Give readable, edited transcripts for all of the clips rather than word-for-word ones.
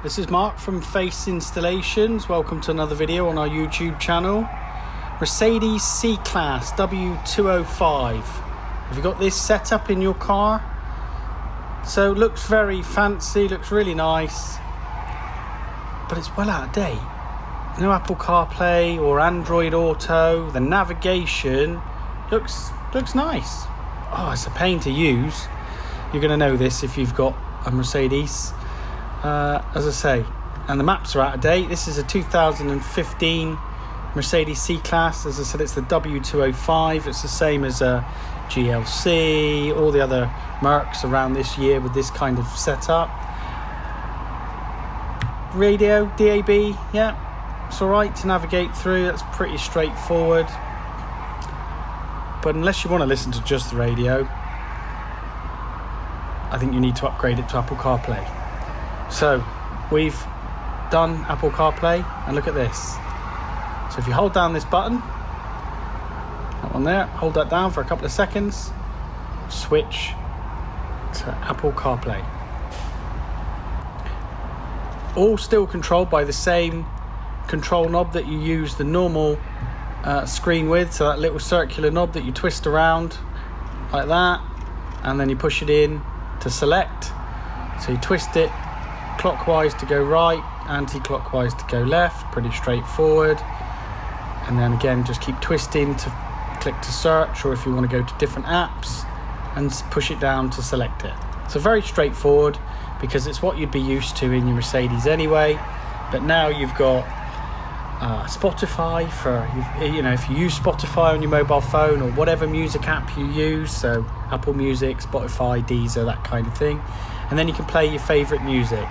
this is Mark from Phace Installations. Welcome to another video on our YouTube channel. Mercedes C-Class W205. Have you got this set up in your car? So it looks very fancy, looks really nice, but it's well out of date. No Apple CarPlay or Android Auto. The navigation looks nice. Oh, it's a pain to use. You're going to know this if you've got a Mercedes. As I say, and the maps are out of date. This is a 2015 Mercedes C-Class. As I said, it's the W205. It's the same as a GLC, all the other Mercs around this year with this kind of setup. Radio, DAB, yeah, it's alright to navigate through. That's pretty straightforward. But unless you want to listen to just the radio, I think you need to upgrade it to Apple CarPlay. So we've done Apple CarPlay, and look at this. So if you hold down this button, that one there, hold that down for a couple of seconds, switch to Apple CarPlay. All still controlled by the same control knob that you use the normal screen with, so that little circular knob that you twist around like that, and then you push it in to select. So you twist it clockwise to go right, anti-clockwise to go left, pretty straightforward. And then again, just keep twisting to click to search, or if you want to go to different apps, and push it down to select it. So very straightforward, because it's what you'd be used to in your Mercedes anyway. But now you've got Spotify for, you know, if you use Spotify on your mobile phone or whatever music app you use, so Apple Music, Spotify, Deezer, that kind of thing, and then you can play your favorite music.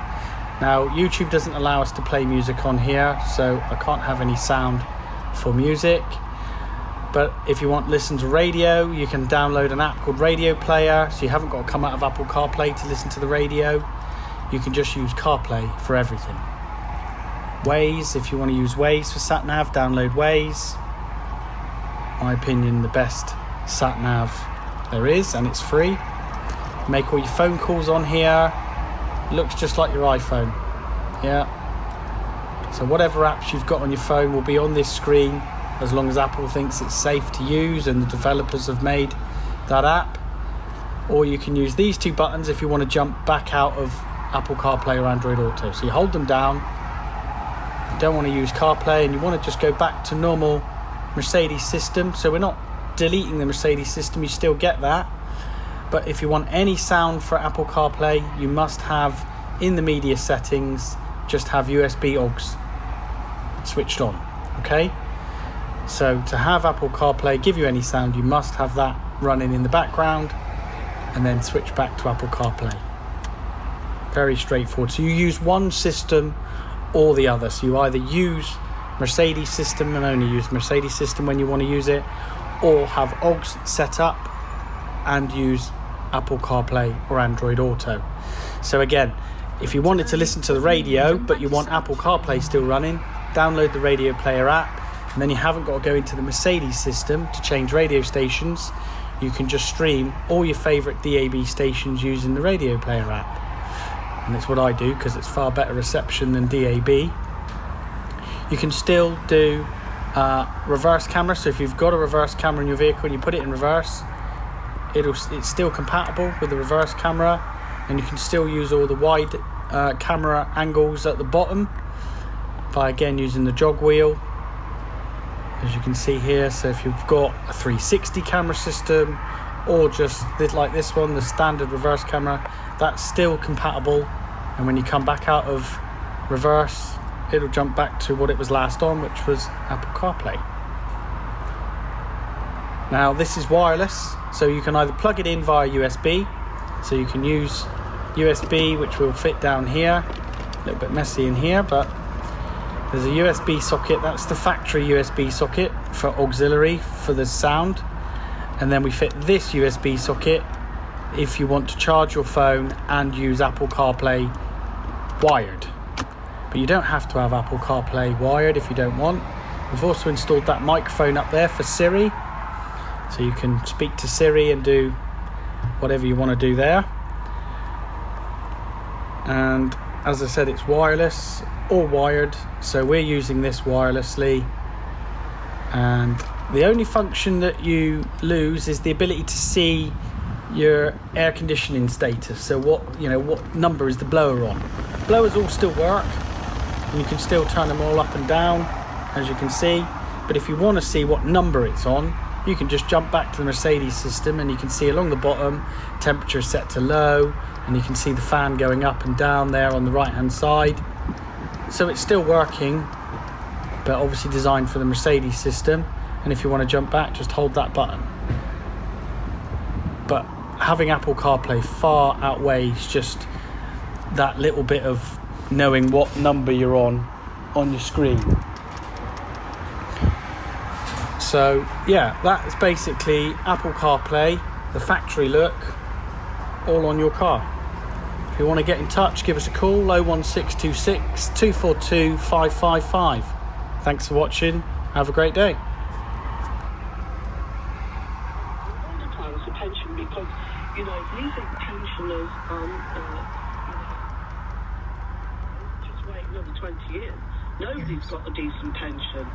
Now YouTube doesn't allow us to play music on here, so I can't have any sound for music. But if you want to listen to radio, you can download an app called Radio Player, so you haven't got to come out of Apple CarPlay to listen to the radio. You can just use CarPlay for everything. Waze, if you want to use Waze for sat-nav, download Waze. My opinion, the best sat-nav there is, and it's free. Make all your phone calls on here. It looks just like your iPhone. Yeah. So whatever apps you've got on your phone will be on this screen, as long as Apple thinks it's safe to use and the developers have made that app. Or you can use these two buttons if you want to jump back out of Apple CarPlay or Android Auto. So you hold them down. You don't want to use CarPlay and you want to just go back to normal Mercedes system. So we're not deleting the Mercedes system, you still get that. But if you want any sound for Apple CarPlay, you must have, in the media settings, just have USB aux switched on, okay? So to have Apple CarPlay give you any sound, you must have that running in the background, and then switch back to Apple CarPlay. Very straightforward. So you use one system or the other. So you either use Mercedes system and only use Mercedes system when you want to use it, or have aux set up and use Apple CarPlay or Android Auto. So again, if you wanted to listen to the radio but you want Apple CarPlay still running, download the Radio Player app, and then you haven't got to go into the Mercedes system to change radio stations. You can just stream all your favourite DAB stations using the Radio Player app. And it's what I do because it's far better reception than DAB. You can still do reverse camera, so if you've got a reverse camera in your vehicle and you put it in reverse, it's still compatible with the reverse camera, and you can still use all the wide camera angles at the bottom by again using the jog wheel, as you can see here. So if you've got a 360 camera system, or just like this one, the standard reverse camera, that's still compatible, and when you come back out of reverse, it'll jump back to what it was last on, which was Apple CarPlay. Now this is wireless, so you can either plug it in via USB, so you can use USB, which will fit down here. A little bit messy in here, but there's a USB socket. That's the factory USB socket for auxiliary for the sound, and then we fit this USB socket if you want to charge your phone and use Apple CarPlay wired. But you don't have to have Apple CarPlay wired if you don't want. We've also installed that microphone up there for Siri, so you can speak to Siri and do whatever you want to do there. And as I said, it's wireless or wired, so we're using this wirelessly. And the only function that you lose is the ability to see your air conditioning status. So what number is the blower on? Blowers all still work, and you can still turn them all up and down, as you can see. But if you want to see what number it's on, you can just jump back to the Mercedes system, and you can see along the bottom, temperature set to low, and you can see the fan going up and down there on the right hand side. So it's still working, but obviously designed for the Mercedes system. And if you want to jump back, just hold that button. But having Apple CarPlay far outweighs just that little bit of knowing what number you're on your screen. So yeah, that is basically Apple CarPlay, the factory look, all on your car. If you want to get in touch, give us a call, 01626 242 555. Thanks for watching. Have a great day. Attention, because leaving pensioners just wait another 20 years. Nobody's got a decent pension,